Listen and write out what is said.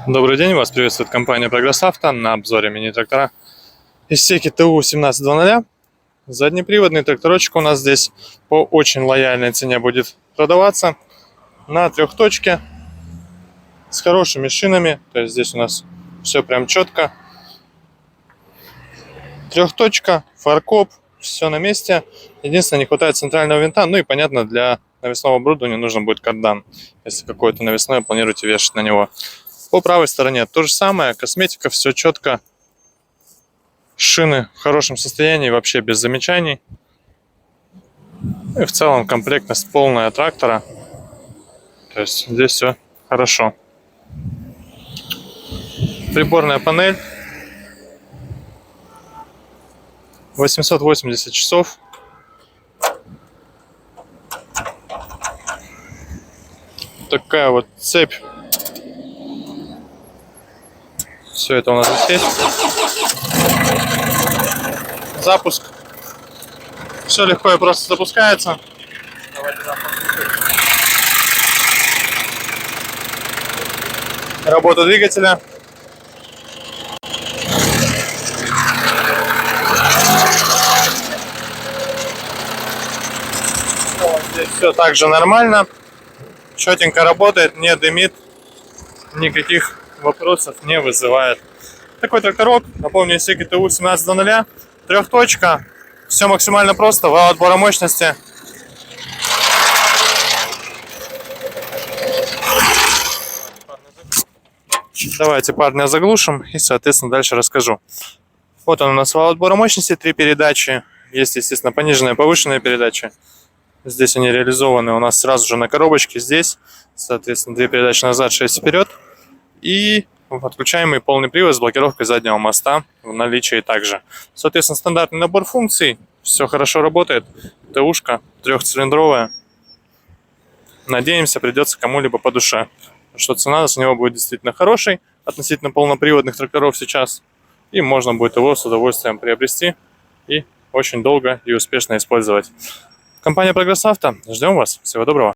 Добрый день, вас приветствует компания Прогресс Авто на обзоре мини-трактора из секи ТУ 1700. Заднеприводный тракторочек у нас здесь по очень лояльной цене будет продаваться на трехточке с хорошими шинами. То есть здесь у нас все прям четко. Трехточка, фаркоп, все на месте. Единственное, не хватает центрального винта. Ну и понятно, для навесного оборудования нужно будет кардан, если какое-то навесное планируете вешать на него. По правой стороне то же самое, косметика, все четко. Шины в хорошем состоянии, вообще без замечаний. И в целом комплектность полная трактора. То есть здесь все хорошо. Приборная панель. 880 часов. Такая вот цепь. Все это у нас здесь есть. Запуск. Все легко и просто запускается. Работа двигателя. Здесь все также нормально. Четенько работает, не дымит. Никаких вопросов не вызывает. Такой тракторок, напомню, секи ТУ 1700. Трехточка. Все максимально просто. Вал отбора мощности. Давайте парня заглушим и, соответственно, дальше расскажу. Вот он у нас вал отбора мощности, 3 передачи. Есть, естественно, пониженная и повышенная передача. Здесь они реализованы у нас сразу же на коробочке. Здесь, соответственно, 2 передачи назад, 6 вперед. И отключаемый полный привод с блокировкой заднего моста в наличии также. Соответственно, стандартный набор функций. Все хорошо работает. ТУшка трехцилиндровая. Надеемся, придется кому-либо по душе. Что цена с него будет действительно хорошей относительно полноприводных тракторов сейчас. И можно будет его с удовольствием приобрести и очень долго и успешно использовать. Компания Прогресс Авто. Ждем вас. Всего доброго.